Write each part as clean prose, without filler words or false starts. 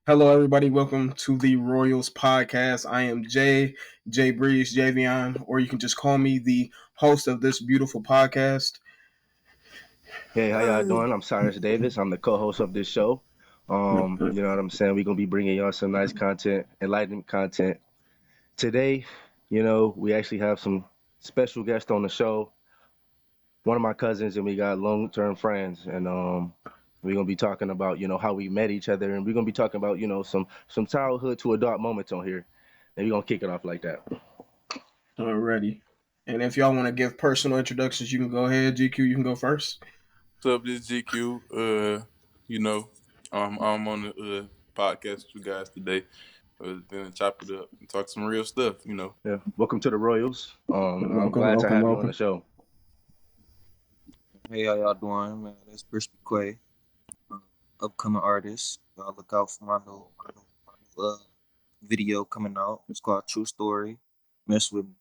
Hello, everybody. Welcome to the Royals podcast. I am Jay Breeze, Javion, or you can just call me the host of this beautiful podcast. Hey, how y'all doing? I'm Cyrus Davis. I'm the co-host of this show. You know what I'm saying? We're gonna be bringing y'all some nice content, enlightening content. Today, we actually have some special guests on the show. One of my cousins, and we got long-term friends, and we're gonna be talking about how we met each other, and we're gonna be talking about some childhood to adult moments on here, and we're gonna kick it off like that. Alrighty. And if y'all want to give personal introductions, you can go ahead. GQ, you can go first. What's up, this is GQ. I'm on the podcast with you guys today. Gonna chop it up and talk some real stuff. Yeah, welcome to the Royals. I'm Welcome, glad to welcome, have you on welcome. the show. Hey, how y'all doing, man? That's Brispy, upcoming artist. Y'all look out for my new video coming out. It's called True Story. Mess with me.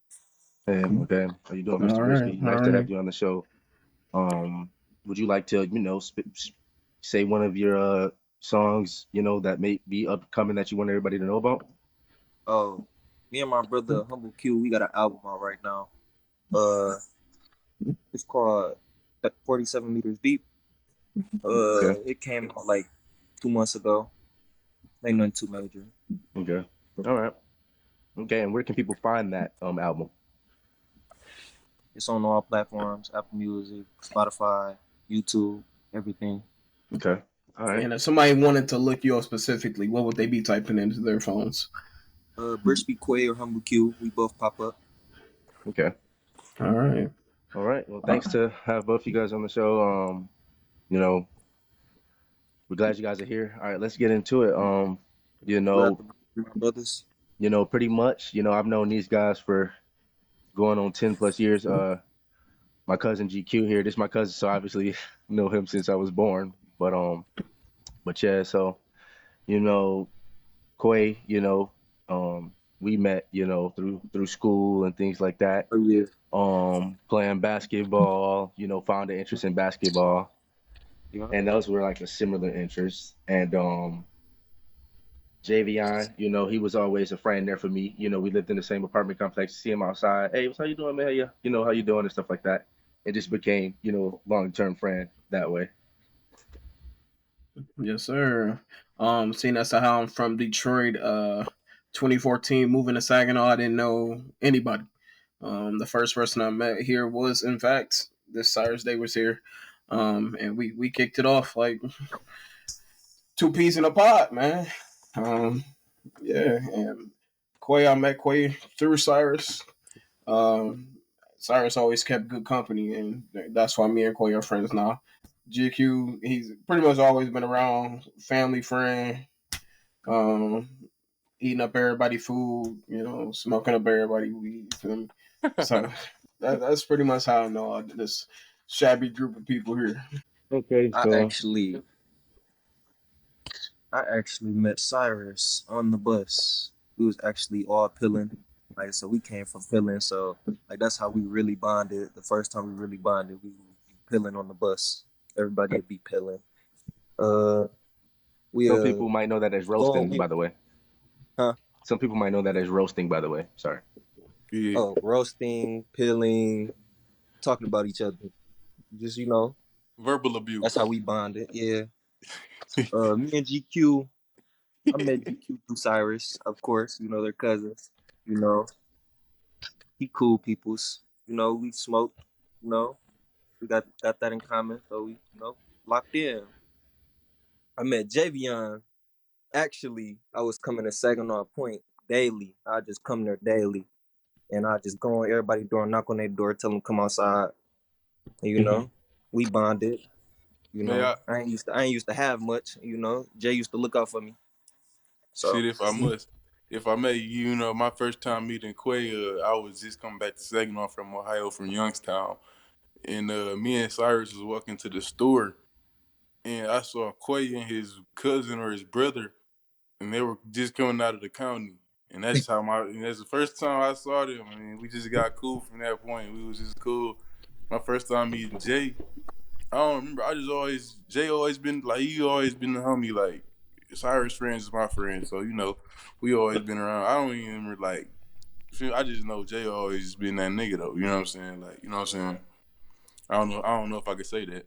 Hey, okay. How you doing, Mr. All right, Brispy? all Nice to have right. you on the show. Would you like to, say one of your songs, that may be upcoming that you want everybody to know about? Oh, me and my brother Humble Q, we got an album out right now. It's called 47 Meters Deep. Okay. It came out like 2 months ago. Ain't nothing too major. Okay. All right. Okay. And where can people find that album? It's on all platforms: Apple Music, Spotify, YouTube, everything. Okay. All right. And if somebody wanted to look you up specifically, what would they be typing into their phones? Brispy Quay or Humble Q, we both pop up. Okay. All right. All right. Well, thanks to have both you guys on the show. You know, we're glad you guys are here. All right, let's get into it. You Glad know, to be my brothers. pretty much, I've known these guys for going on 10 plus years. My cousin GQ here. This is my cousin, so obviously know him since I was born. But yeah, so you know, Quay, we met, through school and things like that. Oh yeah. Playing basketball, found an interest in basketball, Yeah. and those were like a similar interest. And Javion, he was always a friend there for me. We lived in the same apartment complex. See him outside. Hey, what's how you doing, man? Yeah, how you doing and stuff like that. It just became, long-term friend that way. Yes, sir. Seeing as to how I'm from Detroit, 2014, moving to Saginaw, I didn't know anybody. The first person I met here was, in fact, this Cyrus Day was here. And we kicked it off like two peas in a pot, man. Um, yeah, and I met Quay through Cyrus. Um, Cyrus always kept good company, and that's why me and Quay are friends now. GQ, he's pretty much always been around, family friend, um, eating up everybody food, smoking up everybody weed. So that's pretty much how I know this shabby group of people here. Okay, I so actually I actually met Cyrus on the bus. We was actually all pilling. Like so we came from pilling, so like that's how we really bonded. The first time we really bonded, we would be pilling on the bus. Everybody would be pilling. Uh we some people might know that as go roasting, we by the way. huh? Some people might know that as roasting, by the way. Sorry. Yeah. Oh, roasting, pilling, talking about each other. Just Verbal that's abuse. how we bonded. Yeah. Me and GQ, I met GQ through Cyrus, of course. They're cousins. You know, he cool peoples. We smoke. You know, we got that in common. So we, locked in. I met Javion. Actually, I was coming to Saginaw Point daily. I just come there daily, and I just go on everybody's door, knock on their door, tell them come outside. And, we bonded. Man, I ain't used to have much. Jay used to look out for me. So shit, if I may, my first time meeting Quay, I was just coming back to Saginaw from Ohio, from Youngstown. And me and Cyrus was walking to the store, and I saw Quay and his cousin or his brother, and they were just coming out of the county. And that's the first time I saw them. I mean, we just got cool from that point. We was just cool. My first time meeting Jay, I don't remember. Jay always been like, he always been the homie. Like, Cyrus friends is my friends, so we always been around. I don't even like. I just know Jay always been that nigga though. You know what I'm saying? Like, you know what I'm saying? I don't know if I could say that.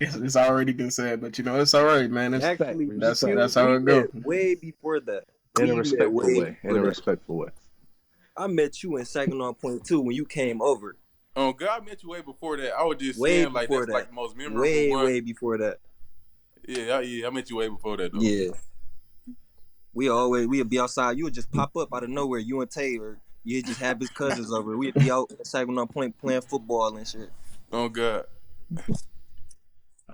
It's already been said, but it's all right, man. Respect, Actually, respect. That's GQ, how we it met go. way before that. In a We met respectful way way. In before a that. respectful way. I met you in Saginaw Point 2 when you came over. God met you way before that. I was just Way saying like before that's like that. the most memorable Way, one. way before that. Yeah, I met you way before that though. Yeah. We'd be outside. You would just pop up out of nowhere. You and Taylor. You'd just have his cousins over. We'd be out in Saginaw Point playing football and shit. Oh God.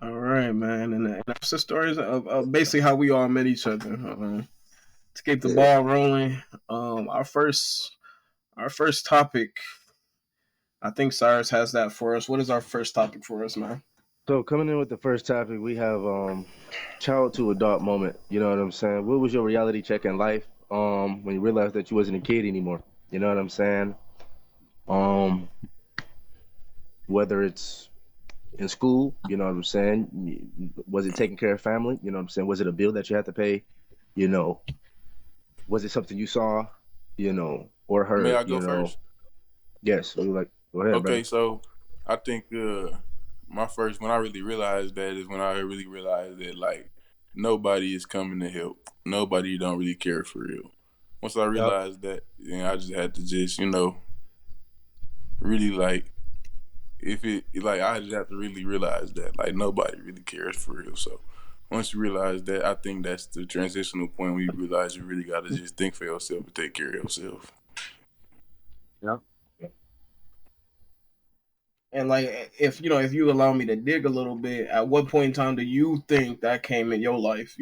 All right, man, and that's the stories of basically how we all met each other. To keep the Yeah. ball rolling, our first topic. I think Cyrus has that for us. What is our first topic for us, man? So coming in with the first topic, we have child to adult moment. You know what I'm saying? What was your reality check in life when you realized that you wasn't a kid anymore? You know what I'm saying? Um, whether it's in school, you know what I'm saying? Was it taking care of family? You know what I'm saying? Was it a bill that you had to pay? You know, was it something you saw, or May heard, I go first? Yes, we like, go ahead, brother. Okay, so I think my first when I really realized that is when I really realized that like nobody is coming to help. Nobody don't really care for real. Once I Yep. realized that, I just had to just really like if it like I just have to really realize that like nobody really cares for real. So once you realize that, I think that's the transitional point where you realize you really got to just think for yourself and take care of yourself. Yeah. And like, if you allow me to dig a little bit, at what point in time do you think that came in your life?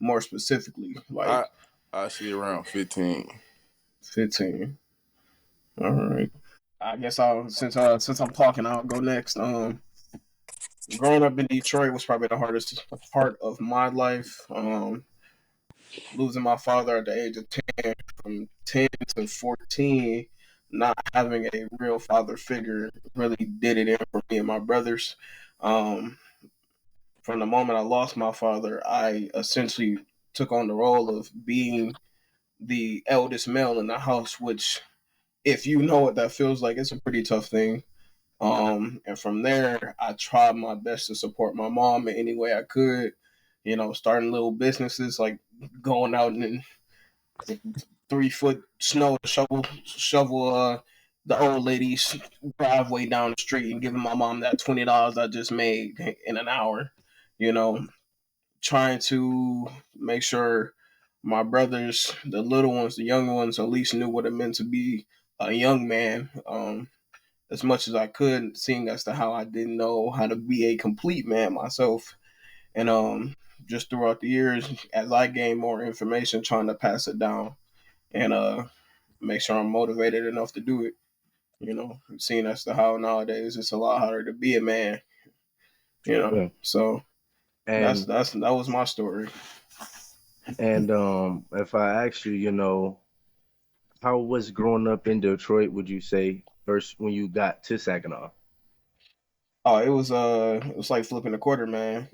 More specifically, like I I see around 15. 15. All right. I guess I'll since I'm talking, I'll go next. Growing up in Detroit was probably the hardest part of my life. Losing my father at the age of 10, from 10 to 14, not having a real father figure really did it in for me and my brothers. Um, from the moment I lost my father, I essentially took on the role of being the eldest male in the house, which, if you know what that feels like, it's a pretty tough thing. And from there, I tried my best to support my mom in any way I could. Starting little businesses like going out and 3 foot snow to shovel the old lady's driveway down the street and giving my mom that $20 I just made in an hour. You know, trying to make sure my brothers, the little ones, the young ones, at least knew what it meant to be a young man. As much as I could, seeing as to how I didn't know how to be a complete man myself. And just throughout the years, as I gained more information, trying to pass it down and make sure I'm motivated enough to do it. Seeing as to how nowadays it's a lot harder to be a man. Yeah. So And that was my story. if I ask you, how was growing up in Detroit, would you say, first when you got to Saginaw? Oh, it was like flipping a quarter, man.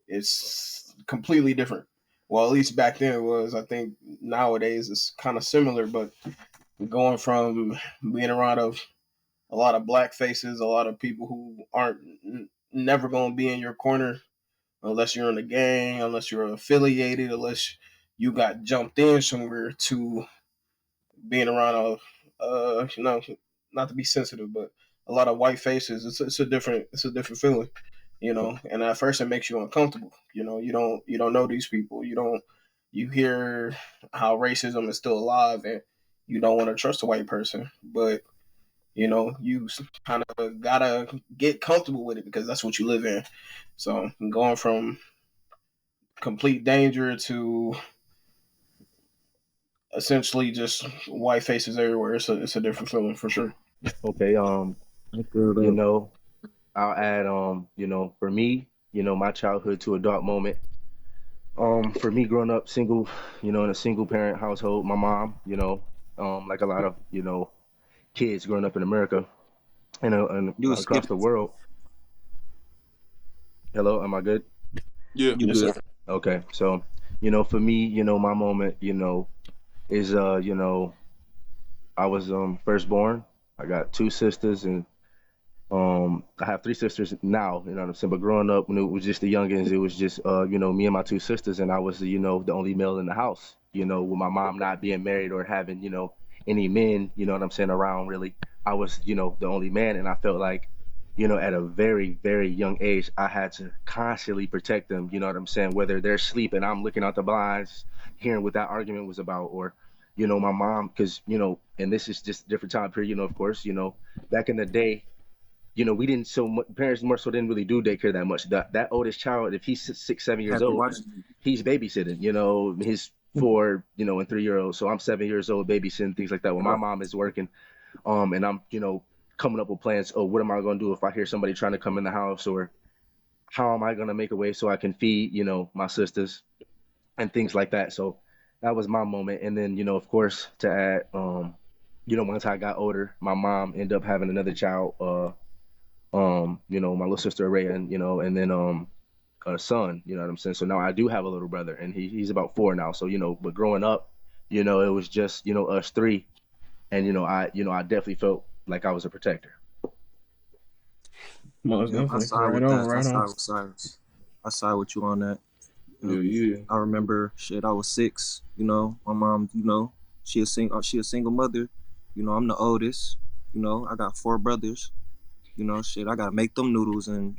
It's completely different. Well, at least back then it was. I think nowadays it's kind of similar, but going from being around a lot of black faces, a lot of people who aren't never going to be in your corner unless you're in a gang, unless you're affiliated, unless you got jumped in somewhere, to being around not to be sensitive, but a lot of white faces. It's a different feeling, And at first it makes you uncomfortable. You don't know these people. You hear how racism is still alive, and you don't want to trust a white person, but you kind of gotta get comfortable with it because that's what you live in. So going from complete danger to essentially just white faces everywhere, it's a different feeling for sure. Okay, I feel you that. know, I'll add, for me, my childhood to adult moment. For me growing up single, in a single parent household, my mom, like a lot of, kids growing up in America and You was across skipping. the world. Hello, am I good? Yeah. You Yes, good. sir. Okay, so for me, my moment, is I was firstborn. I got two sisters, and I have three sisters now, you know what I'm saying? But growing up, when it was just the youngins, it was just, me and my two sisters, and I was, the only male in the house, with my mom not being married or having, any men, you know what I'm saying, around really. I was, the only man, and I felt like, at a very, very young age, I had to constantly protect them, you know what I'm saying? Whether they're asleep and I'm looking out the blinds, hearing what that argument was about, or, my mom, because, and this is just a different time period, of course, back in the day, we didn't so much, parents more so didn't really do daycare that much. That oldest child, if he's 6, 7 years Happy old, watching you. he's babysitting. His 4, and 3 year old. So I'm 7 years old, babysitting things like that. When my Right. mom is working, and I'm coming up with plans. Oh, what am I gonna do if I hear somebody trying to come in the house, or how am I gonna make a way so I can feed my sisters and things like that. So that was my moment. And then of course to add, once I got older, my mom ended up having another child. My little sister Ray, and and then a son, you know what I'm saying? So now I do have a little brother, and he's about 4 now. So but growing up, it was just, us three, and I definitely felt like I was a protector. Most Yep, I definitely. side Right with on, that. I right side on. with Cyrus. I side with you on that. Yep. Yeah, yeah. I remember shit. I was 6. My mom. She a single mother. I'm the oldest. I got 4 brothers. Shit. I gotta make them noodles and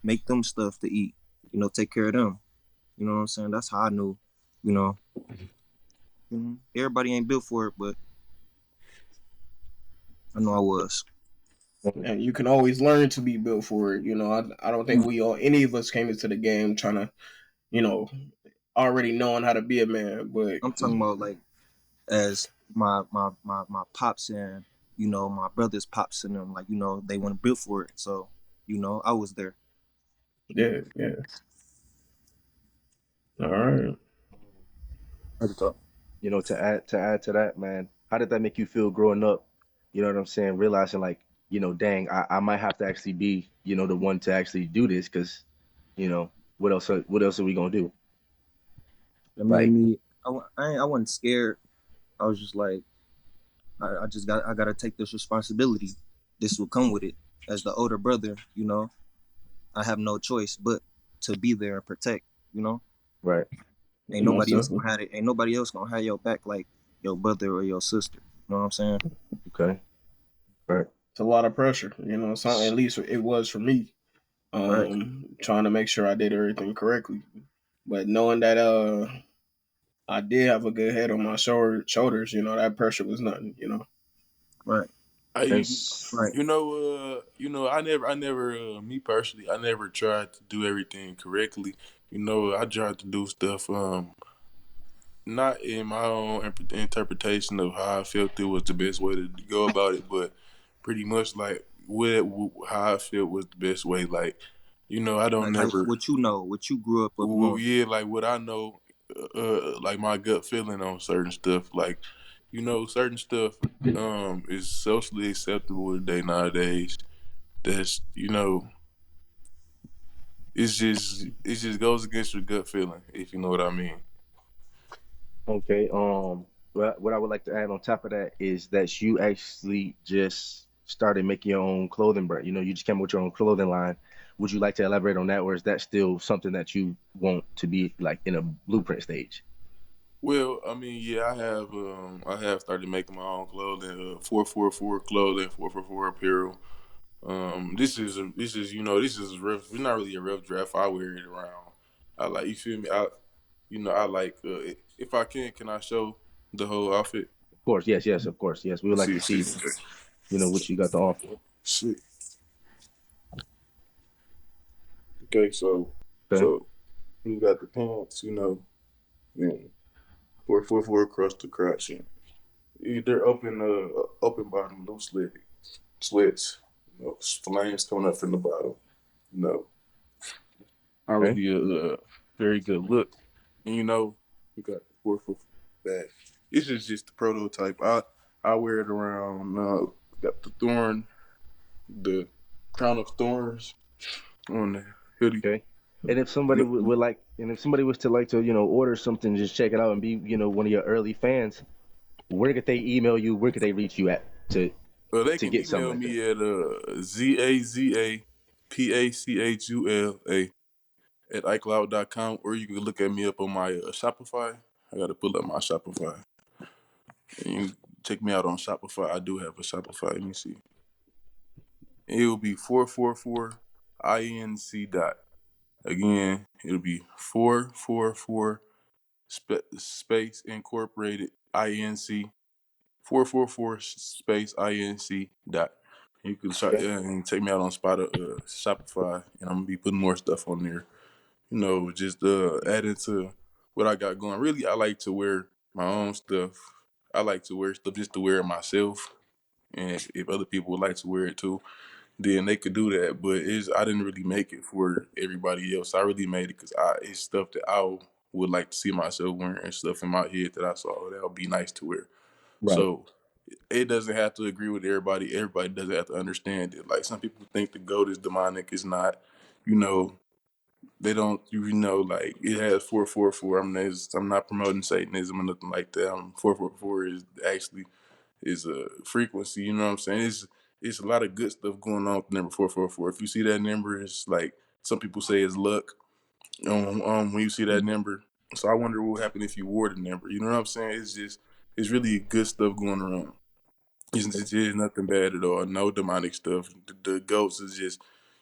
make them stuff to eat. Take care of them. You know what I'm saying? That's how I knew. You know, Everybody ain't built for it, but I know I was. And you can always learn to be built for it. I don't think any of us came into the game trying to, you know, already knowing how to be a man. But I'm talking about like as my pops and my brothers pops and them like they weren't built for it. So I was there. yeah, yeah. All right. At the top. To add to that, man, how did that make you feel growing up? You know what I'm saying? Realizing like, dang, I might have to actually be, the one to actually do this, because, what else are we gonna do? It made Like, me. I wasn't scared. I was just like, I gotta take this responsibility. This will come with it. As the older brother, I have no choice but to be there and protect. You know, right. ain't Most nobody else definitely. gonna have it. Ain't nobody else gonna have your back like your brother or your sister. You know what I'm saying? Okay. Right. It's a lot of pressure. So at least it was for me. Right. Trying to make sure I did everything correctly. But knowing that I did have a good head on my shoulders, that pressure was nothing. Right. And I, Right. me personally, I never tried to do everything correctly. I tried to do stuff, not in my own interpretation of how I felt it was the best way to go about it, but pretty much like how I felt was the best way. Like, I don't Like how, never, what you grew up well, knowing. yeah, like what I know, like my gut feeling on certain stuff. Like, certain stuff is socially acceptable today nowadays. That's it just goes against your gut feeling, if you know what I mean. okay, what I would like to add on top of that is that you actually just started making your own clothing brand. You just came up with your own clothing line. Would you like to elaborate on that, or is that still something that you want to be like in a blueprint stage? Well, I mean, yeah, I have started making my own clothing, 444 clothing, 444 apparel. This is rough. It's not really a rough draft. I wear it around. I like, you feel me? I like, if I can I show the whole outfit? Of course, yes, yes, of course, yes. We would like to See, see, see, what you got to offer. see. Okay, so Okay, so you got the pants, and 444 across the crotch, and they're open bottom, loose leg sweats, flames coming up from the bottom. You know, okay, already a very good look. And we got the 444 back. This is just the prototype. I wear it around. Got the crown of thorns on the hoodie. okay. And if somebody would like And if somebody was to like to, order something, just check it out and be, one of your early fans, where could they email you? Where could they reach you at to Well, they to can get something email like that? me at ZAZAPACHULA at iCloud.com, or you can look at me up on my Shopify. I got to pull up my Shopify. And you can check me out on Shopify. I do have a Shopify. Let me see. It will be 444 INC dot. Again, it'll be 444 space incorporated INC 444 space INC dot. You can Okay. and take me out on Shopify, and I'm gonna be putting more stuff on there. Just adding to what I got going. Really, I like to wear my own stuff. I like to wear stuff just to wear it myself, and if other people would like to wear it too, then they could do that. But I didn't really make it for everybody else. I really made it because it's stuff that I would like to see myself wearing and stuff in my head that I saw that would be nice to wear. Right. So it doesn't have to agree with everybody. Everybody doesn't have to understand it. Like some people think the goat is demonic. It's not. You know, they don't. Like it has 444. I'm not promoting Satanism or nothing like that. 444 is actually is a frequency. You know what I'm saying? It's a lot of good stuff going on with the number 444. If you see that number, it's like some people say it's luck. When you see that Mhm. number, so I wonder what would happen if you wore the number. You know what I'm saying? It's really good stuff going around. Okay. It's nothing bad at all. No demonic stuff. The ghosts is just,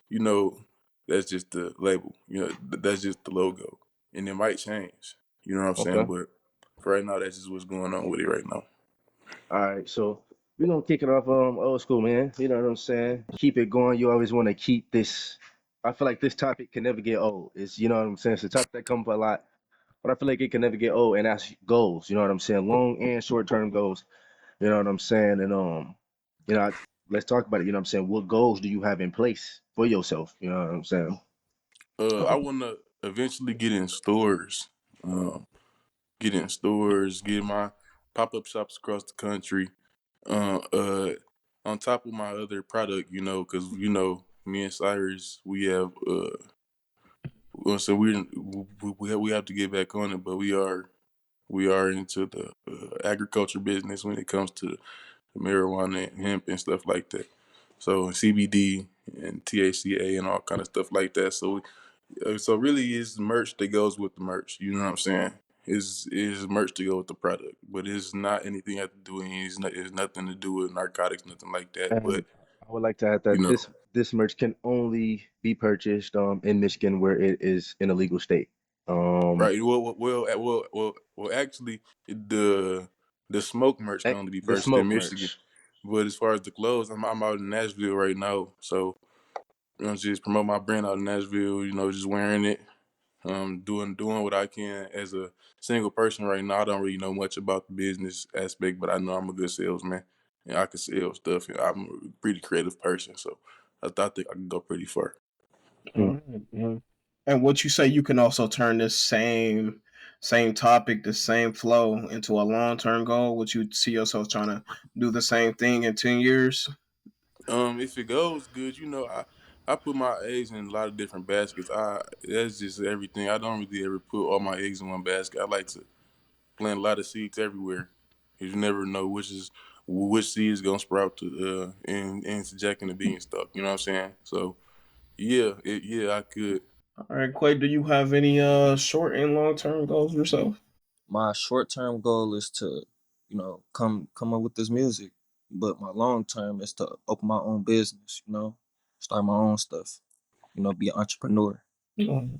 you know, that's just the label. That's just the logo, and it might change. You know what I'm saying? Okay. But for right now, that's just what's going on with it right now. All right. So we're gonna kick it off old school, man. You know what I'm saying? Keep it going. You always want to keep this. I feel like this topic can never get old. It's you know what I'm saying? It's a topic that comes up a lot, but I feel like it can never get old. And that's goals. You know what I'm saying? Long and short term goals. You know what I'm saying? And you know, let's talk about it. You know what I'm saying? What goals do you have in place for yourself? You know what I'm saying? I want to eventually get in stores. Get my pop up shops across the country. Uh, uh, on top of my other product, because me and Cyrus, we have so we have to get back on it, but we are into the agriculture business when it comes to marijuana and hemp and stuff like that. So CBD and THCA and all kind of stuff like that. So really, it's merch that goes with the merch. You know what I'm saying? Is merch to go with the product, but it's not anything have to do. It's nothing to do with narcotics, nothing like that. And But I would like to add you that know, this merch can only be purchased in Michigan where it is in a legal state. Um, right? Actually, the smoke merch can only be the purchased in smoke Michigan. merch. But as far as the clothes, I'm out in Nashville right now, so just promote my brand out in Nashville. Just wearing it. Doing what I can as a single person right now. I don't really know much about the business aspect, but I know I'm a good salesman and I can sell stuff. And I'm a pretty creative person, so I think I can go pretty far. Mm. All right, yeah. And what you say, you can also turn this same topic, the same flow into a long term goal. Would you see yourself trying to do the same thing in 10 years? If it goes good, I put my eggs in a lot of different baskets. That's just everything. I don't really ever put all my eggs in one basket. I like to plant a lot of seeds everywhere. 'Cause you never know which seed is gonna sprout to into Jack and the Beanstalk. You know what I'm saying? So yeah, I could. All right, Quay, do you have any short and long term goals yourself? My short term goal is to, come up with this music, but my long term is to open my own business. Start my own stuff. Be an entrepreneur. Mhm.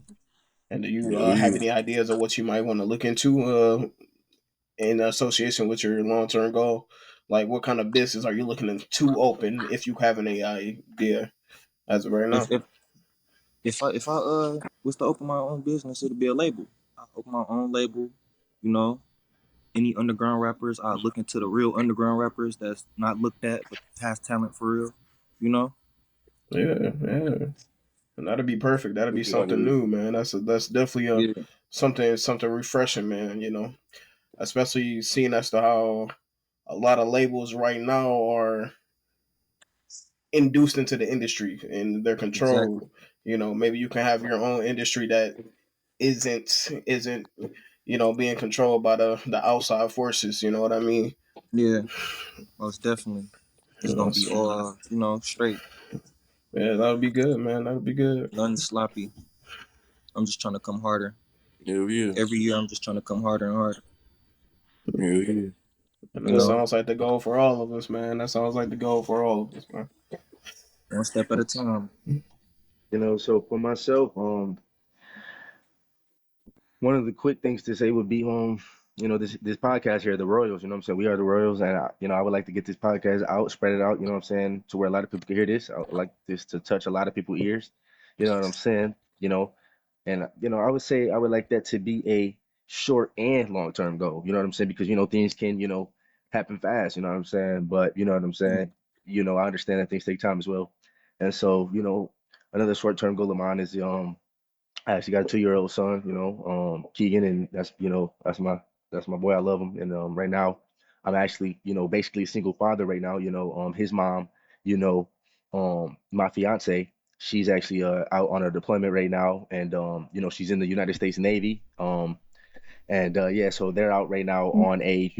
And do you Hell have yeah. any ideas of what you might want to look into in association with your long term goal? Like, what kind of business are you looking to open if you have any idea as of right If now? if if I was to open my own business, it'd be a label. I open my own label. You know, any underground rappers, I look into the real underground rappers that's not looked at but has talent for real. You know, Yeah, yeah. And that'd be perfect. That'd be it'd be like, something new, man. That's definitely yeah, something refreshing, man. Especially seeing as to how a lot of labels right now are induced into the industry and they're exactly. controlled. Maybe you can have your own industry that isn't being controlled by the outside forces. You know what I mean? Yeah, most definitely. It's gonna be all straight, Yeah, that would be good, man. That would be good. nothing sloppy. I'm just trying to come harder. Hell yeah. Every year, I'm just trying to come harder and harder. Hell yeah. And You that know, sounds like the goal for all of us, man. That sounds like the goal for all of us, man. one step at a time. So for myself, one of the quick things to say would be this podcast here, the Royals, I'm saying? We are the Royals, and I would like to get this podcast out, spread it out, what I'm saying, to where a lot of people can hear this. I would like this to touch a lot of people's ears. You know what I'm saying? And I would say I would like that to be a short and long-term goal. You know what I'm saying? Because things can, happen fast, you know what I'm saying? But you know what I'm Yeah. saying? I understand that things take time as well. And so, another short-term goal of mine is I actually got a 2-year-old son, Keegan, and that's my boy. I love him. And right now, I'm actually, basically a single father right now. His mom, you know, my fiance, she's actually out on her deployment right now, and she's in the United States Navy. And yeah, so they're out right now on a,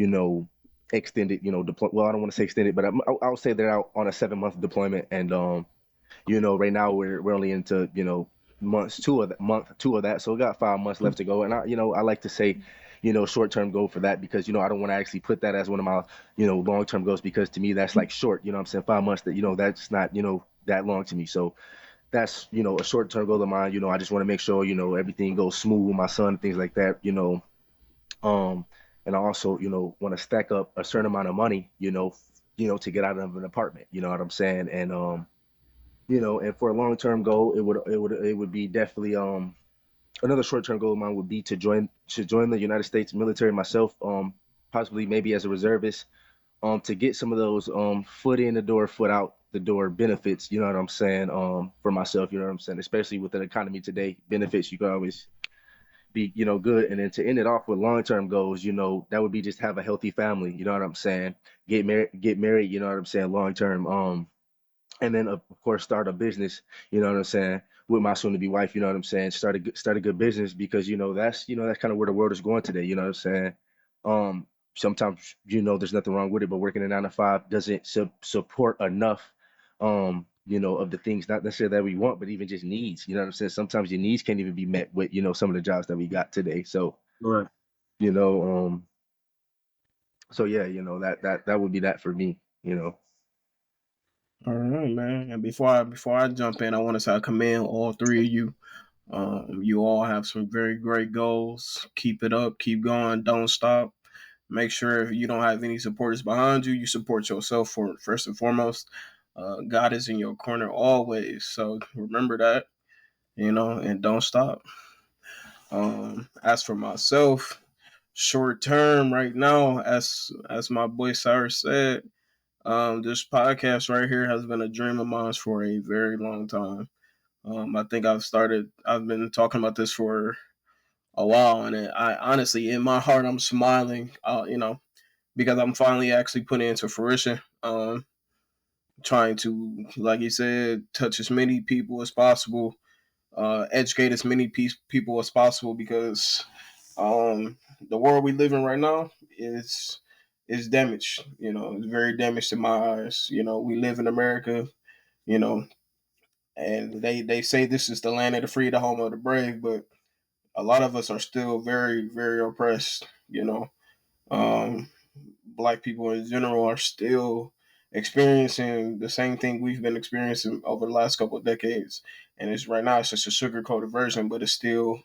extended, deploy. Well, I don't want to say extended, but I'll say they're out on a 7-month deployment, and right now we're only into month two of that, so we got 5 months left to go. And I like to say, short term goal for that, because I don't want to actually put that as one of my long term goals, because to me that's like short. I'm saying 5 months, that's not that long to me. So that's a short term goal of mine. I just want to make sure everything goes smooth with my son and things like that. Um, and I also want to stack up a certain amount of money, to get out of an apartment. You know what I'm saying? And and for a long term goal, it would be definitely another short term goal of mine would be to join the United States military myself, possibly maybe as a reservist, to get some of those foot in the door, foot out the door benefits. You know what I'm saying? For myself, you know what I'm saying? Especially with the economy today, benefits you can always be good. And then to end it off with long term goals, that would be just have a healthy family. You know what I'm saying? Get married. You know what I'm saying? Long term. And then of course start a business, you know what I'm saying, with my soon to be wife. You know what I'm saying? Start a good business, because that's kind of where the world is going today. You know what I'm saying? Sometimes there's nothing wrong with it, but working a 9 to 5 doesn't support enough, of the things, not necessarily that we want, but even just needs. You know what I'm saying? Sometimes your needs can't even be met with some of the jobs that we got today. So Right. you know so yeah, that would be that for me. All right, man. And before I jump in, I want to say I commend all three of you. You all have some very great goals. Keep it up. Keep going. Don't stop. Make sure if you don't have any supporters behind you, you support yourself for first and foremost. God is in your corner always. So remember that, and don't stop. As for myself, short term right now, as my boy Cyrus said, this podcast right here has been a dream of mine for a very long time. I think I've been talking about this for a while, and I honestly, in my heart, I'm smiling, because I'm finally actually putting it into fruition. Trying to, like you said, touch as many people as possible, educate as many people as possible, because the world we live in right now is damaged. It's very damaged in my eyes. We live in America. You know, and they say this is the land of the free, the home of the brave, but a lot of us are still very, very oppressed. Um, Black people in general are still experiencing the same thing we've been experiencing over the last couple of decades. And it's right now it's just a sugar coated version, but it's still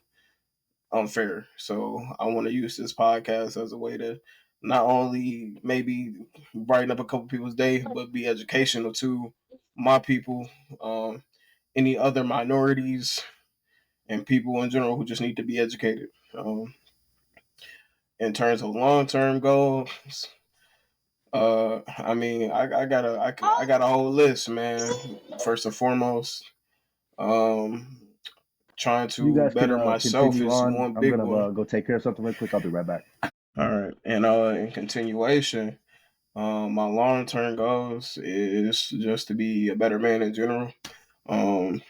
unfair. So I want to use this podcast as a way to not only maybe brighten up a couple people's day, but be educational to my people, any other minorities, and people in general who just need to be educated. In terms of long term goals, I mean, I got a whole list, man. First and foremost, um, trying You to guys can better myself continue is on. one I'm big gonna one. go take care of something real quick. I'll be right back. All right, and in continuation, my long term goals is just to be a better man in general. Um,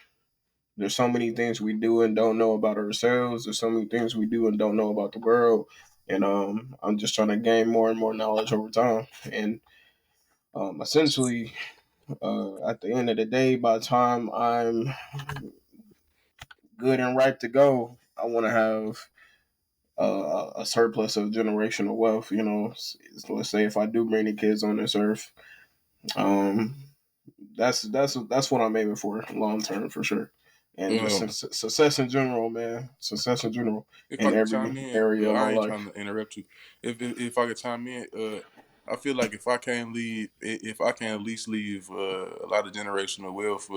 There's so many things we do and don't know about ourselves. There's so many things we do and don't know about the world. And I'm just trying to gain more and more knowledge over time. And essentially, at the end of the day, by the time I'm good and ripe to go, I want to have a surplus of generational wealth. You know, let's say if I do bring the kids on this earth, um, that's what I'm aiming for long term for sure. And just Um, success in general, man. Success in general if I in could chime every in, area of my I ain't trying life. to interrupt you. If I could chime in, I feel like if I can at least leave a lot of generational wealth,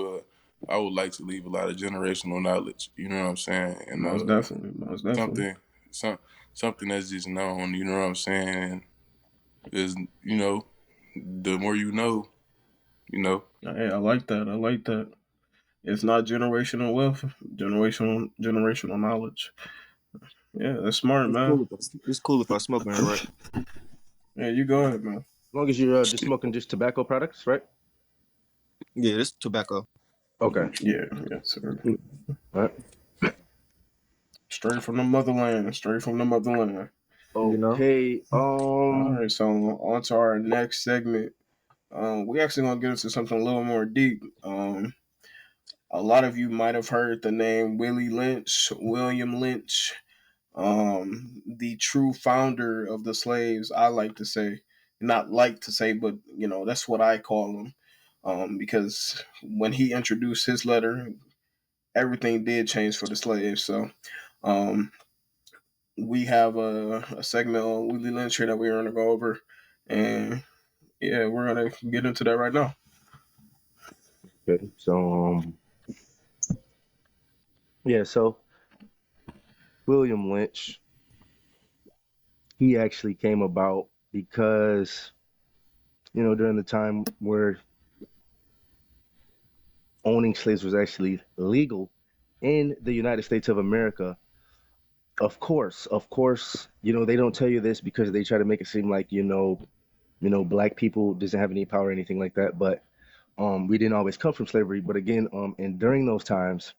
I would like to leave a lot of generational knowledge. You know what I'm saying? And Most definitely, most definitely. something, some something that's just known. You know what I'm saying? Is the more you know, you know. Hey, I like that. I like that. It's not generational wealth, generational knowledge. Yeah, that's smart, It's man. cool. It's cool if I smoke on it, right? Yeah, you go ahead, man. As long as you're just smoking just tobacco products, right? Yeah, it's tobacco. Okay. Yeah, yes, sir. All right. Straight from the motherland. Straight from the motherland. You know, Okay. All right, so on to our next segment. We actually gonna get into something a little more deep. A lot of you might have heard the name Willie Lynch, William Lynch, the true founder of the slaves. I like to say, not like to say, but you know that's what I call him, because when he introduced his letter, everything did change for the slaves. So, um, we have a segment on Willie Lynch here that we're gonna go over, and yeah, we're gonna get into that right now. Okay. So yeah. So William Lynch, he actually came about because during the time where owning slaves was actually legal in the United States of America. Of course, they don't tell you this because they try to make it seem like black people doesn't have any power or anything like that. But we didn't always come from slavery. But again, and during those times,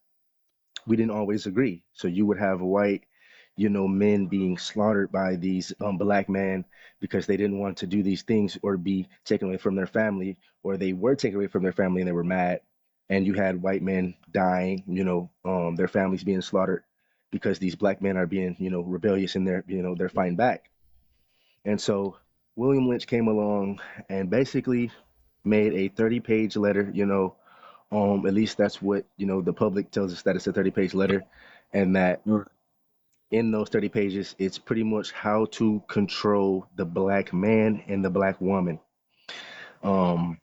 we didn't always agree. So you would have white, men being slaughtered by these black men because they didn't want to do these things or be taken away from their family, or they were taken away from their family and they were mad. And you had white men dying, their families being slaughtered because these black men are being, rebellious and they're fighting back. And so William Lynch came along and basically made a 30-page letter, at least that's what, the public tells us, that it's a 30-page letter, and that Right. in those 30 pages, it's pretty much how to control the black man and the black woman. Um,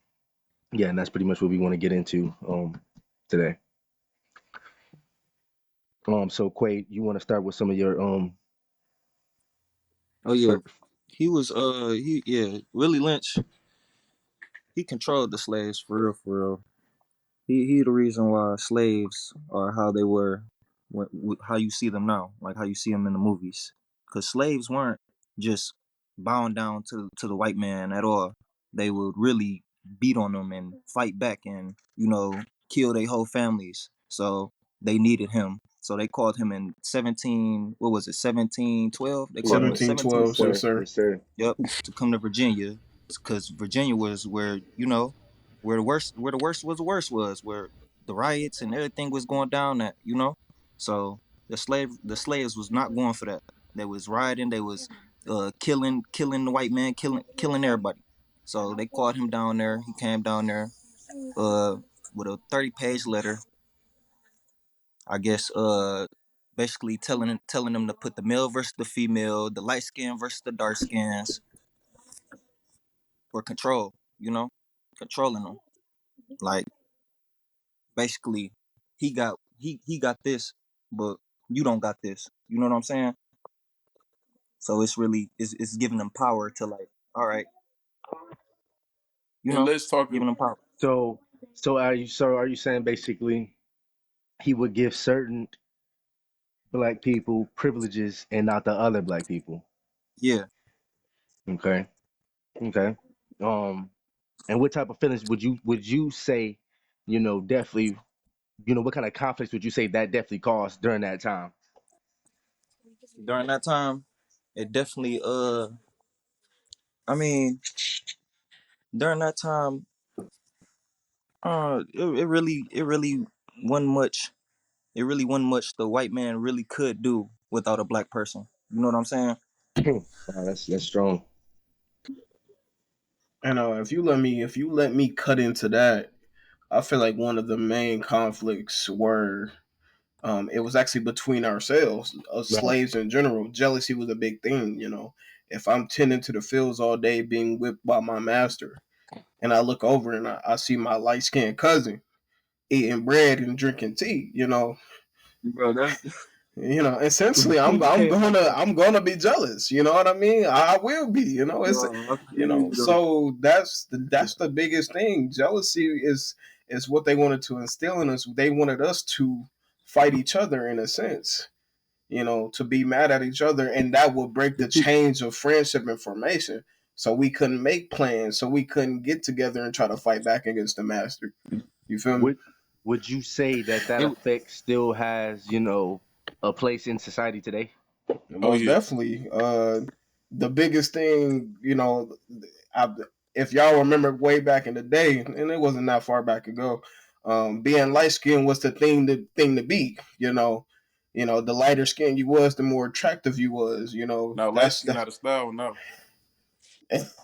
yeah, and that's pretty much what we want to get into today. So Quade, you want to start with some of your Oh yeah, fir- he was he yeah Willie Lynch. He controlled the slaves for real, for real. He the reason why slaves are how they were, how you see them now, like how you see them in the movies. Because slaves weren't just bound down to the white man at all. They would really beat on them and fight back and kill their whole families. So they needed him. So they called him in 17. What was it? 1712. They called him in 12? seventeen. Seventeen Yes, twelve, sir. yes, sir. Yes, sir. Yep, to come to Virginia, because Virginia was where where the worst was, where the riots and everything was going down at. So the slaves was not going for that. They was rioting. They was killing the white man, killing everybody. So they called him down there. He came down there uh with a 30-page letter, I guess, basically telling them to put the male versus the female, the light skin versus the dark skins, for control, controlling them. Like, basically, he got this, but you don't got this. You know what I'm saying? So it's really it's giving them power to, like, all right, And let's talk. giving them power. So, so are you saying basically he would give certain black people privileges and not the other black people? Yeah. Okay. Okay. Um, and what type of feelings would you say, definitely? what kind of conflicts would you say that definitely caused during that time? During that time, it definitely I mean, during that time, it really wasn't much. It really wasn't much the white man really could do without a black person. You know what I'm saying? Wow, that's strong. And if you let me cut into that, I feel like one of the main conflicts were it was actually between ourselves, Right. slaves in general. Jealousy was a big thing, If I'm tending to the fields all day being whipped by my master, and I look over and I see my light skinned cousin eating bread and drinking tea, Bro, that's essentially I'm yeah, gonna be jealous. You know what I mean? I will be. It's bro, I feel you though. so that's the biggest thing. Jealousy is what they wanted to instill in us. They wanted us to fight each other in a sense. To be mad at each other, and that would break the chains of friendship and formation. So we couldn't make plans. So we couldn't get together and try to fight back against the master. You feel me? Would would you say that It, effect still has, a place in society today? Oh Most yeah. definitely. The biggest thing, I, if y'all remember way back in the day, and it wasn't that far back ago, being light skinned was the thing to be. The lighter skin you was, the more attractive you was. Now light That's skin the out of style now.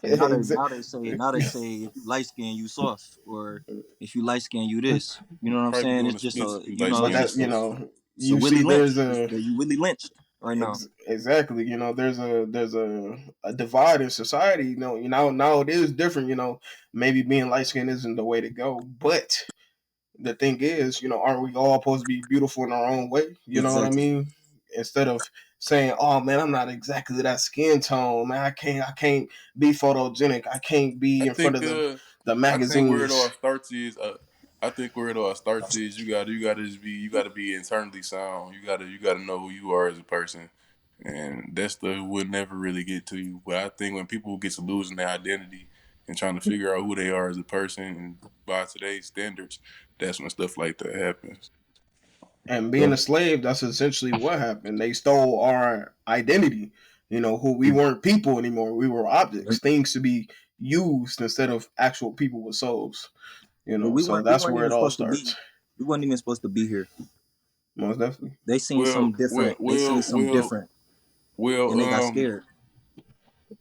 and exactly. now they say if you light skin you soft, or if you light skin you this. You know what I'm Probably saying? doing It's the just splits a if you you light know But skin it's and that just stuff. it's a you Willy see, lynch. You Willy lynched right now. exactly. There's a divide in society. Now it is different. Maybe being light skinned isn't the way to go, but the thing is, aren't we all supposed to be beautiful in our own way? You know what I Exactly. mean? Instead of saying, "Oh man, I'm not exactly that skin tone, man. I can't be photogenic. I can't I be in front think of the I think where it all magazines." starts is I think where it all starts is you gotta be internally sound. You gotta know who you are as a person. And that stuff would never really get to you. But I think when people get to losing their identity and trying to figure out who they are as a person and by today's standards, that's when stuff like that happens. And being a So, slave, that's essentially what happened. They stole our identity. Who we weren't people anymore. We were objects, things to be used instead of actual people with souls. But we So weren't we that's weren't where even it all supposed to starts. be. We weren't even supposed to be here. Most definitely. They seen Well, something well, different. They seen well, something well, different, well. and they got scared.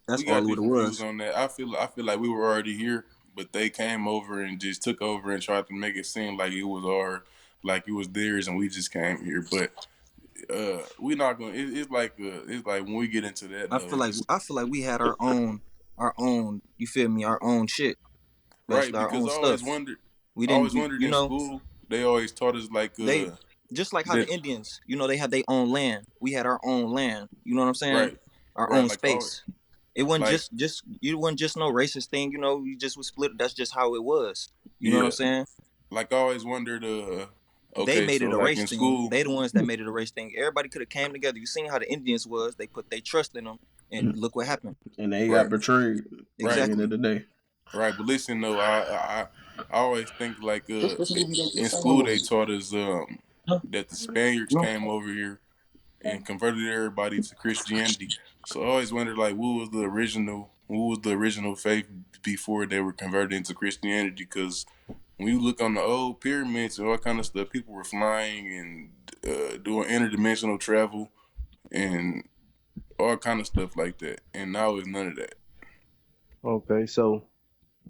That's We all got what it different views was. on that. I feel like we were already here, but they came over and just took over and tried to make it seem like like it was theirs, and we just came here. But we not gonna. It's like when we get into that though, it's I feel like we had our own. You feel me? Our own shit, right basically our because own stuff. We I didn't. always wondered You in know, school they always taught us like they just like how the that Indians. They had their own land. We had our own land. You know what I'm saying? right, Our right, own like always, space. It wasn't like just you wasn't just no racist thing. You just was split. That's just how it was. You know what I'm yeah, saying? like I always wondered. They Okay, made so it a like race in thing. school, They the ones that made it a race thing. Everybody could have came together. You seen how the Indians was? They put their trust in them, and look what happened. And they got right, betrayed at right. the end of Exactly. the day. Right, but listen though, I always think like in school they taught us that the Spaniards came over here and converted everybody to Christianity. So I always wondered like what was the original faith before they were converted into Christianity? Because when you look on the old pyramids and all kind of stuff, people were flying and doing interdimensional travel and all kind of stuff like that. And now it's none of that. okay, so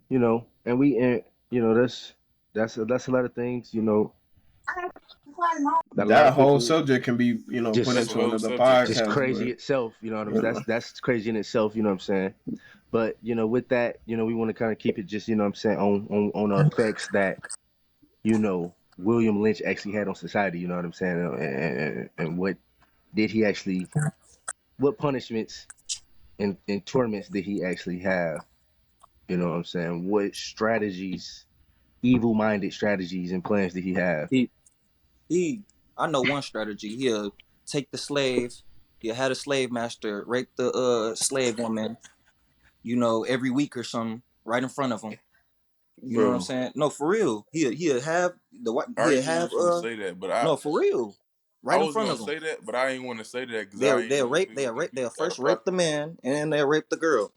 and that's a lot of things, that a lot That of whole people subject can be, put That's a just into whole another subject just right podcast, there. crazy but itself. you know, That's crazy in itself. You know what I'm saying? But with that, we want to kind of keep it just, what I'm saying, on the effects that William Lynch actually had on society. You know what I'm saying? And what did he actually? What punishments and torments did he actually have? You know what I'm saying? What strategies, evil-minded strategies and plans did he have? He he. I know one strategy. He'll take the slave. He'll have a slave master rape the slave woman. Every week or something, right in front of him. You know what I'm bro. saying? No, for real. He'll have the white. I He'll ain't even have finna say that, but no, for real. I Right in was front gonna of him. say that, but I ain't want to say that because I They'll ain't they'll know if rape. we gonna They'll get rape. They'll kicked out first of rape the pocket man, and then they'll rape the girl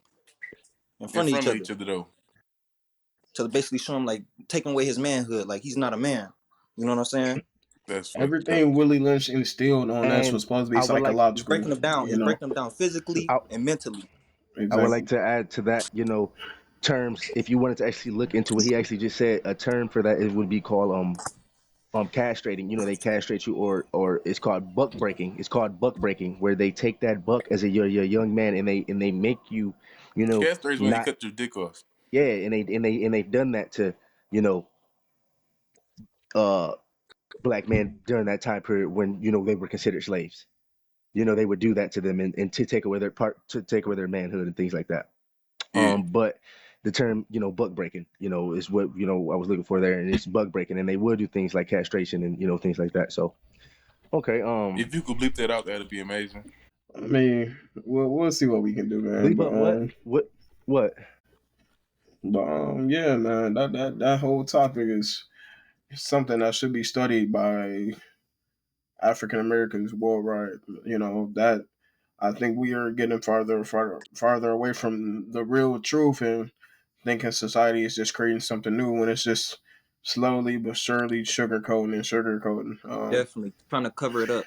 in in front of each front of other each other though. to basically show him like taking away his manhood, like he's not a man. You know what I'm saying? That's fucked up. Everything Willie Lynch instilled on us And was supposed to be I would like It's psychological. breaking them down. You It's know, breaking them down physically I, and mentally. I would like exactly. to add to that, terms. If you wanted to actually look into what he actually just said, a term for that it would be called castrating. They castrate you, or it's called buck breaking. It's called buck breaking, where they take that buck as a your young man, and they make you, Castrate's when they not. cut your dick off. Yeah, and they've done that to, you know uh black men during that time period when they were considered slaves. They would do that to them, and to take away their manhood and things like that. Yeah. But the term, buck breaking, is what I was looking for there, and it's buck breaking, and they would do things like castration and things like that. So okay, If you could bleep that out, that'd be amazing. I mean, we'll see what we can do, man. bleep up what? Yeah, man, that whole topic is something that should be studied by African Americans worldwide. That I think we are getting farther away from the real truth and thinking society is just creating something new when it's just slowly but surely sugarcoating, Definitely trying to cover it up.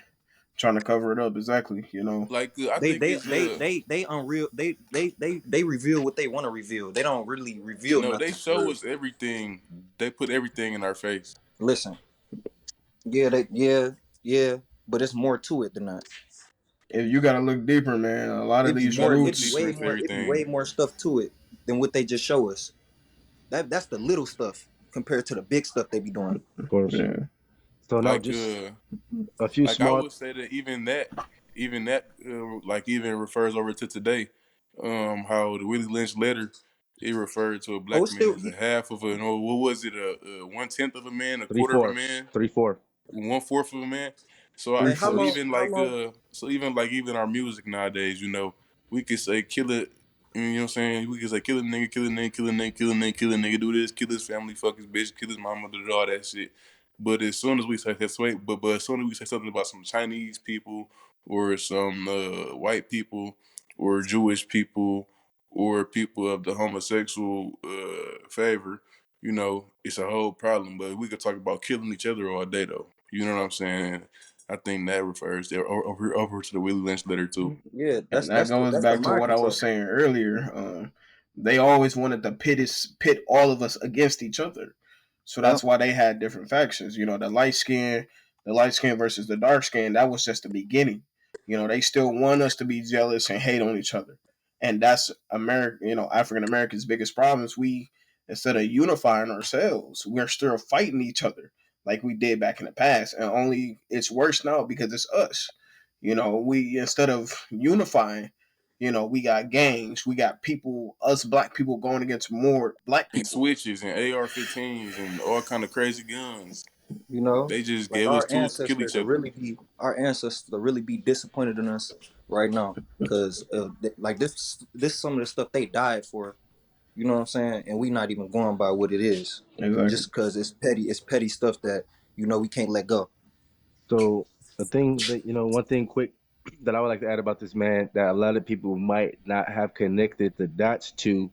trying to cover it up. Exactly. Like I They think they it's they they they unreal. They reveal what they want to reveal. They don't really reveal no, they nothing for show real. us everything. They put everything in our face. Listen, yeah, but it's more to it than that. If you got to look deeper, man, a lot of It be these more. Gotta It look be roots, deeper way into more. It be way everything. more stuff to it than what they just show us. That's the little stuff compared to the big stuff they be doing. Of course. yeah, So now Like just a few like I small. would say that like even refers over to today. How the Willie Lynch letter it referred to a Oh, black it's man still as a half of a no, what was it, a 1/10 of a man, a Three quarter of a fourths, man, 3/4. 1/4 of a man. So three I like how so long? fourths. even How like long? even our music nowadays, we could say kill it. You know what I'm saying? We could say kill a nigga, kill a nigga, kill a nigga, kill a nigga, kill a nigga, do this, kill his family, fuck his bitch, kill his mama, do all that shit. But as soon as we say that's wait, but as soon as we say something about some Chinese people or some white people or Jewish people or people of the homosexual favor, it's a whole problem. But we could talk about killing each other all day, though. You know what I'm saying? I think that refers there over to the Willie Lynch letter too. Yeah, And that goes that's the back to mind what I was control. saying earlier. They always wanted to pit all of us against each other. So Yeah, that's why they had different factions. The light skin versus the dark skin. That was just the beginning. They still want us to be jealous and hate on each other, and that's America. African Americans' biggest problems. We instead of unifying ourselves, we're still fighting each other like we did back in the past, and only it's worse now because it's us. We instead of unifying, we got gangs, we got people, us black people going against more black And people. switches and AR-15s and all kind of crazy guns. you know, They just like gave us tools to kill each other. our ancestors to really be disappointed in us right now because like this some of the stuff they died for. You know what I'm saying? And we not even going by what it is, Exactly. just because it's petty stuff that we can't let go. So the thing that one thing quick that I would like to add about this man that a lot of people might not have connected the dots to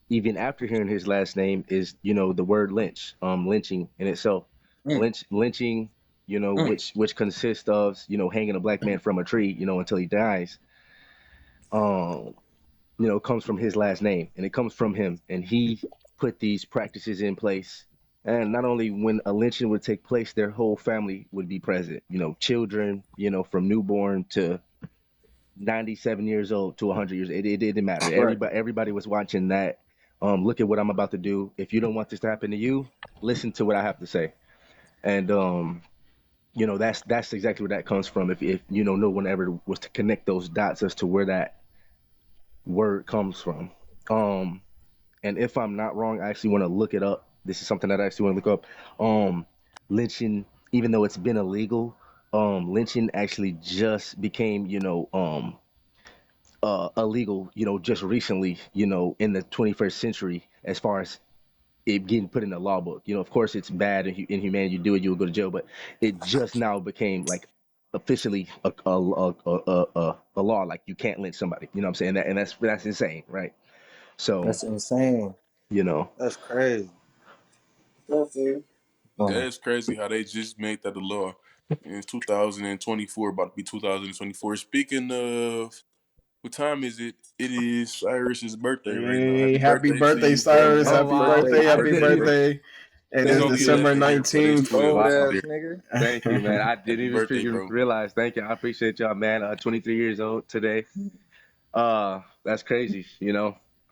even after hearing his last name is the word lynch, lynching in itself, Mm, lynching, mm. which consists of hanging a black man from a tree, until he dies. Um, comes from his last name, and it comes from him, and he put these practices in place. And not only when a lynching would take place, their whole family would be present. Children, from newborn to 97 years old to 100 years. It didn't matter. Right. Everybody was watching that. Look at what I'm about to do. If you don't want this to happen to you, listen to what I have to say. And that's exactly where that comes from. If no one ever was to connect those dots as to where that word comes from. Um, and if I'm not wrong, I actually want to look it up. This is something that I actually want to look up. Lynching, even though it's been illegal, lynching actually just became, illegal, just recently, in the 21st century, as far as it getting put in the law book. Of course it's bad and inhumane. You do it, you'll go to jail. But it just now became like officially a law. Like you can't lynch somebody. You know what I'm saying? That's insane, right? So That's insane. you know, That's crazy. That is crazy how they just made that a law. And it's 2024, about to be 2024. Speaking of, what time is it? It is Cyrus's birthday right now. Hey, Happy happy birthday to birthday, you, bro. Cyrus. Happy oh Happy wow, birthday, birthday. I Happy didn't birthday. even. birthday. It He's is Thank gonna be you, December 11 here, but it's 19th. 12 Old this wow. ass year. nigga. Thank you, man. I didn't Happy even birthday, freaking bro. realize. Thank you. I appreciate y'all, man. 23 years old today. That's crazy.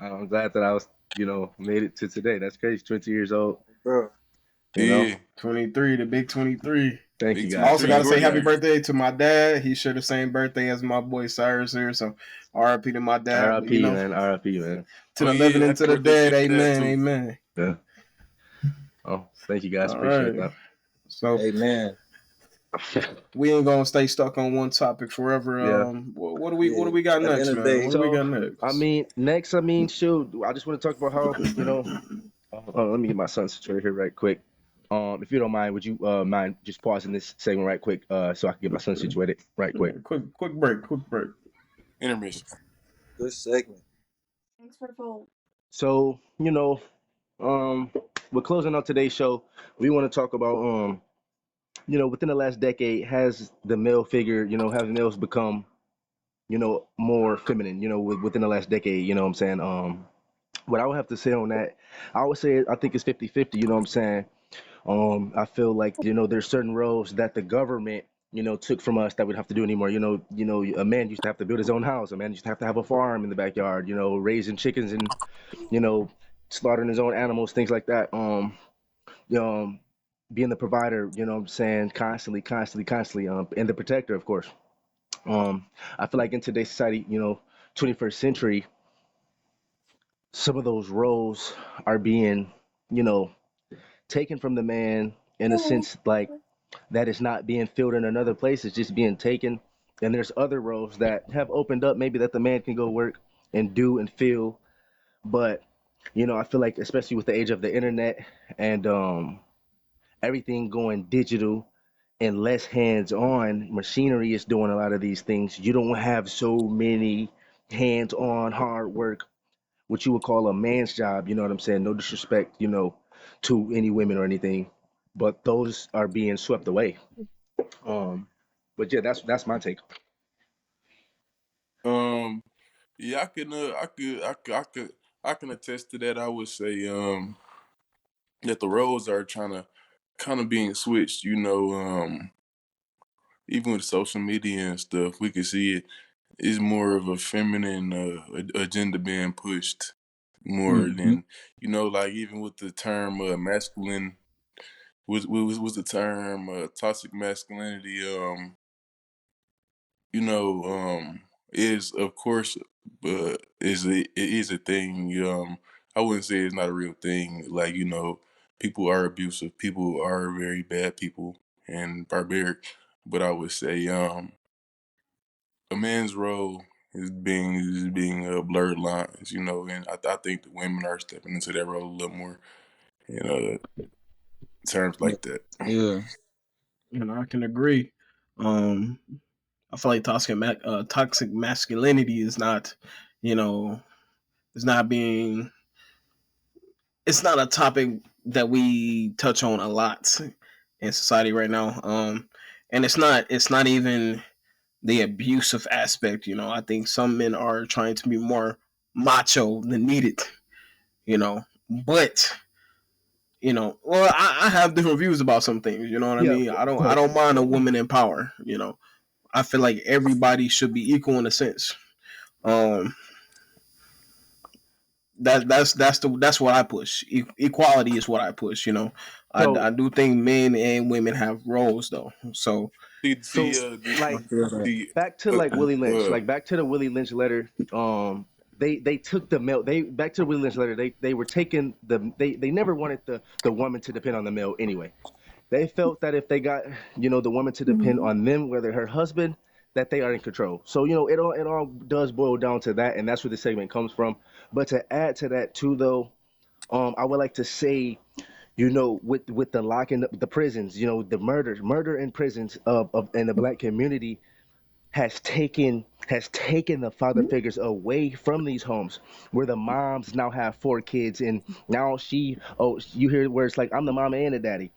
I'm glad that I was, made it to today. That's crazy. 20 years old. Bro. You know. Yeah, 23, the big 23. Thank big you, I guys. also 23. got You to say already happy out here. birthday to my dad. He shared the same birthday as my boy Cyrus here. So RIP to my dad. But, R.I.P. man. R.I.P. man. to Oh the living yeah, and happy to the birthday to dead. your dad Amen. too. Amen. Yeah. Oh, thank you guys. All Appreciate right. that. So Amen. we ain't gonna stay stuck on one topic forever. Yeah. What do Yeah. we got At the end next, of the man? day, What do we So, got next? next, shoot, I just want to talk about how, let me get my son situated here right quick. If you don't mind, would you mind just pausing this segment right quick, so I can get my son situated right quick. Quick break. Quick break. Intermission. good segment. So, we're closing out today's show. We want to talk about, within the last decade, has the male figure, have males become, more feminine, within the last decade, you know what I'm saying? What I would have to say on that, I would say I think it's 50-50, you know what I'm saying? I feel like, there's certain roles that the government, took from us that we'd have to do anymore. A man used to have to build his own house. A man used to have to have a farm in the backyard, raising chickens and, you know, slaughtering his own animals, things like that. Um, being the provider, you know what I'm saying, constantly, and the protector, of course. Um, I feel like in today's society, 21st century, some of those roles are being, you know, taken from the man in a sense like that is not being filled in another place, it's just being taken. And there's other roles that have opened up, maybe that the man can go work and do and feel. But, I feel like, especially with the age of the internet and everything going digital and less hands on, machinery is doing a lot of these things. You don't have so many hands on hard work, what you would call a man's job. You know what I'm saying? No disrespect, to any women or anything, but those are being swept away. Um, but yeah, that's my take. Um, yeah, I can attest to that. I would say that the roles are trying to kind of being switched. Even with social media and stuff, we can see it is more of a feminine agenda being pushed more Mm-hmm. than like even with the term masculine was the term toxic masculinity. You know, is of course, but it is a thing. I wouldn't say it's not a real thing. Like people are abusive, people are very bad people and barbaric. But I would say, a man's role is being blurred lines. And I think the women are stepping into that role a little more in terms Yeah. like that. Yeah. I can agree. Um, I feel like toxic masculinity is not, you know, is not being. It's not a topic that we touch on a lot in society right now. And it's not. It's not even the abusive aspect. I think some men are trying to be more macho than needed. But well, I have different views about some things. You know what I Yeah, mean? I don't mind a woman in power. I feel like everybody should be equal in a sense. Um, that's what I push. Equality is what I push. so I do think men and women have roles though. So See, so I like feel that. the back to uh, like Willie Lynch, uh, like back to the Willie Lynch letter. They took the male. They back to the Willie Lynch letter. They were taking they never wanted the woman to depend on the male anyway. They felt that if they got, the woman to depend on them, whether her husband, that they are in control. So, it all does boil down to that, and that's where the segment comes from. But to add to that too, though, I would like to say, with the locking up the prisons, the murder in prisons of in the black community has taken the father figures away from these homes, where the moms now have 4 kids, and now you hear where it's like, I'm the mama and the daddy.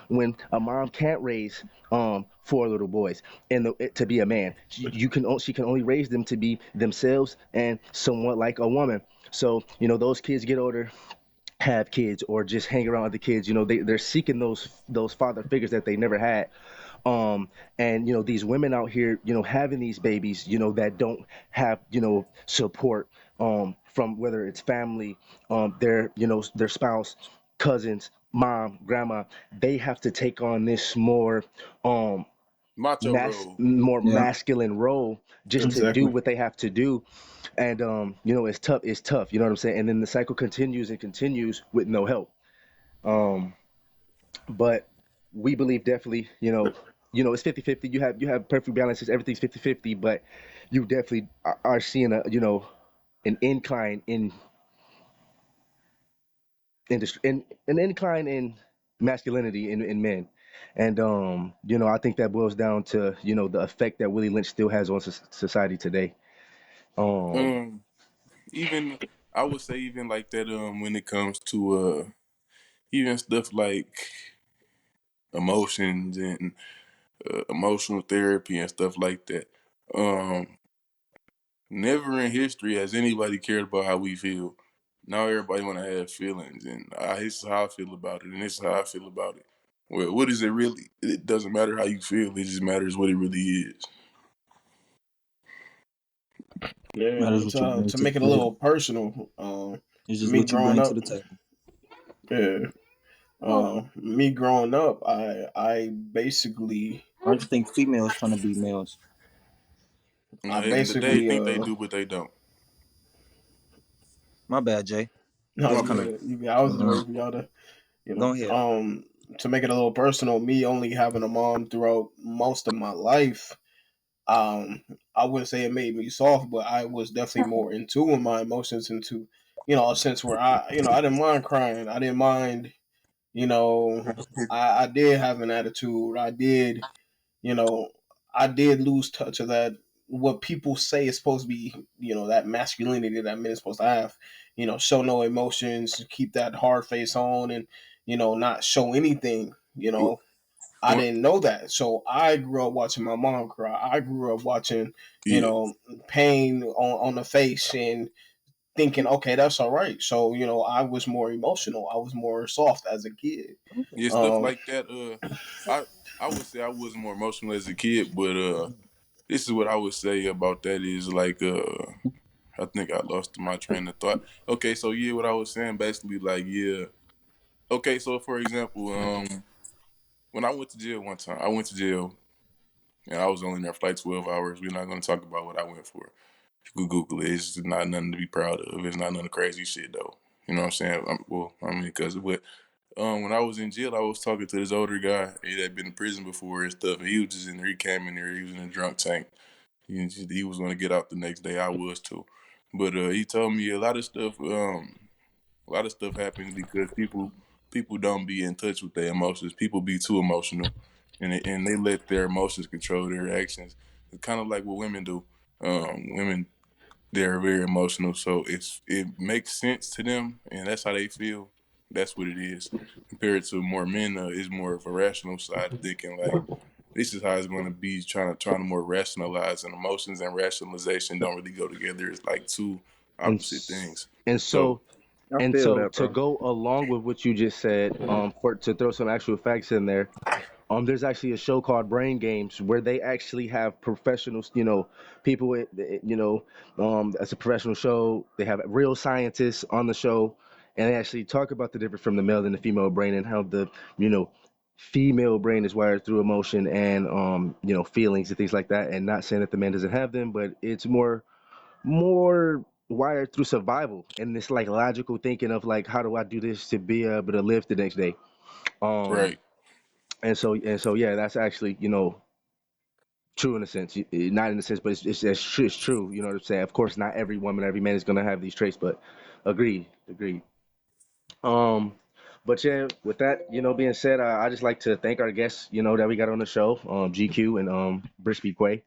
When a mom can't raise 4 little boys and to be a man, she can only raise them to be themselves and somewhat like a woman. So those kids get older, have kids, or just hang around with the kids. They're seeking those father figures that they never had. And these women out here, having these babies, that don't have support from, whether it's family, their spouse, cousins, mom, grandma. They have to take on this um Macho role. more Yeah. masculine role just to do Exactly. what they have to do. And it's tough, you know what I'm saying? And then the cycle continues and continues with no help. um but we believe definitely, it's 50-50. You have perfect balances, everything's 50-50, but you definitely are seeing an incline in an incline in masculinity in men. And I think that boils down to the effect that Willie Lynch still has on society today. um Um, even I would say even like that. When it comes to even stuff like emotions and emotional therapy and stuff like that. Um, Never in history has anybody cared about how we feel. Now everybody want to have feelings, and this is how I feel about it, and this is how I feel about it. Well, what is it really? It doesn't matter how you feel. It just matters what it really is. Yeah, Matters what you bring to to the make it a little table. personal. It's just Me what you growing bring to up, the table. yeah. Me growing up, I basically, I just think females trying to be males. I And they basically, think they do, but they don't. My bad, Jay. no, Just My you kind of bad. good. I was just uh, waiting for y'all to, go ahead. to make it a little personal. Me only having a mom throughout most of my life, um, I wouldn't say it made me soft, but I was definitely more in tune with my emotions, into, a sense where I didn't mind crying. I didn't mind, you know, I did have an attitude. You know, I did lose touch of that. What people say is supposed to be, that masculinity that men is supposed to have. Show no emotions, keep that hard face on, and not show anything. I What? didn't know that, so I grew up watching my mom cry. I grew up watching, Yeah. pain on the face, and thinking, okay, that's all right. So I was more emotional. I was more soft as a kid. Yeah, stuff Um, like that. I I would say I was more emotional as a kid, but this is what I would say about that is like I think I lost my train of thought. Okay, so yeah, what I was saying basically like yeah. Okay, so for example, when I went to jail one time, I went to jail and I was only there for like 12 hours. We're not going to talk about what I went for. You could Google it. It's not nothing to be proud of. It's not none crazy shit though. You know what I'm saying? Because but when I was in jail, I was talking to this older guy. He had been in prison before and stuff. And he was just in there. He came in there. He was in a drunk tank. He was going to get out the next day. I was too. But he told me a lot of stuff. A lot of stuff happens because people don't be in touch with their emotions. People be too emotional, and they let their emotions control their actions. It's kind of like what women do. Women, they're very emotional, so it makes sense to them, and that's how they feel. That's what it is. Compared to more men, is more of a rational side of thinking. Like this is how it's going to be. Trying to more rationalize, and emotions and rationalization don't really go together. It's like two and opposite s- things. and So so I and feel so that, to bro. go along with what you just said, for to throw some actual facts in there. There's actually a show called Brain Games where they actually have professionals, people as a professional show. They have real scientists on the show, and they actually talk about the difference from the male and the female brain, and how the, you know, female brain is wired through emotion and, feelings and things like that. And not saying that the man doesn't have them, but it's more wired through survival and this like logical thinking of like, how do I do this to be able to live the next day. Um, right. and so yeah, that's actually, true in a sense. Not in a sense, but it's true. You know what I'm saying? Of course, not every woman, every man is gonna have these traits, but agreed. Um, but yeah, with that, being said, I just like to thank our guests, that we got on the show, GQ and Brispy Quay.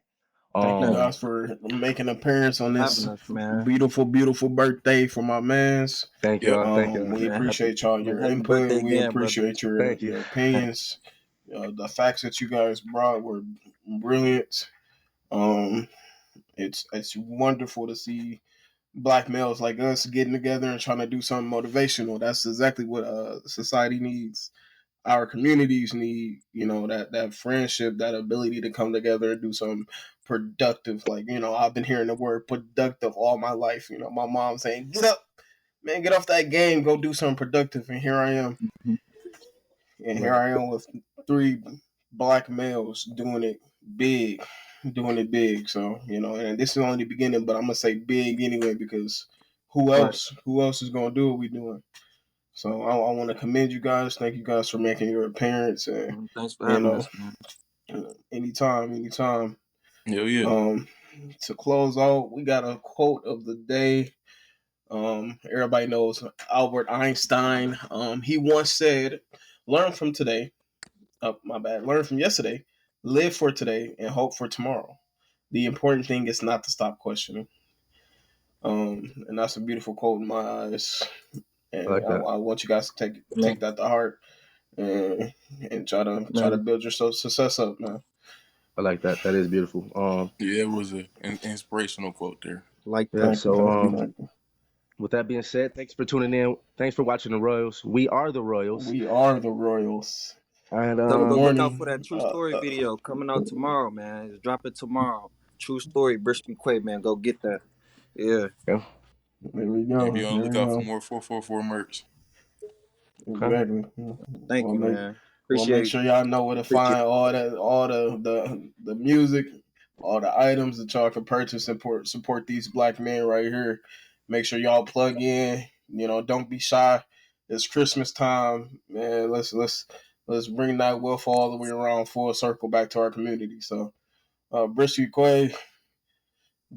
Thank you Um, guys for making an appearance on Having this us, man. beautiful, beautiful birthday for my man's. thank Yep. y'all, thank y'all, We Man, happy appreciate y'all man, your happy input. birthday We again, brother. appreciate your thank you. opinions. The facts that you guys brought were brilliant. Um, it's wonderful to see black males like us getting together and trying to do something motivational. That's exactly what society needs. Our communities need, that friendship, that ability to come together and do something productive. Like, I've been hearing the word productive all my life. My mom saying, "Get up, man, get off that game, go do something productive." And here I am, Mhm. and here Right. I am with three black males big, doing it big. So, and this is only the beginning, but I'm gonna say big anyway because who Right. else? Who else is gonna do what we doing? So I want to commend you guys. Thank you guys for making your appearance, and Thanks for you having know, us, man. anytime, anytime. Hell yeah. Um, to close out, we got a quote of the day. Everybody knows Albert Einstein. He once said, "Learn from today. My bad. Learn from yesterday. Live for today, and hope for tomorrow. The important thing is not to stop questioning." And that's a beautiful quote in my eyes, I and like that. I want you guys to take Man, that to heart and try to man, build your success up, man. I like that. That is beautiful. Yeah, it was an inspirational quote there. like Yeah. that. Thank you, So, thank you, thank you. with that being said, thanks for tuning in. Thanks for watching the Royals. We are the Royals, We are the Royals. and Tell them Good go look out for morning. that true story video coming out tomorrow, man. It's dropping tomorrow. True story, Brispy Quay, man. Go get that. Yeah. yeah, There we And go. be on the There we lookout for go. more 444 merch. okay, Exactly. Thank We'll you, make man. we'll make Appreciate sure y'all know where to appreciate find all the music, all the items that y'all can purchase and support these black men right here. Make sure y'all plug in. Don't be shy. It's Christmas time, man. Let's bring that wealth all the way around full circle back to our community. So, Brispy Quay,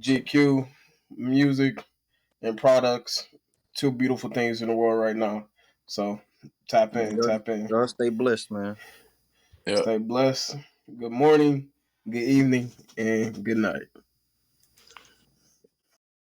GQ, music and products, two beautiful things in the world right now. So, tap man. in, tap in. Y'all stay blessed, man. Yep. Stay blessed. Good morning, good evening, and good night.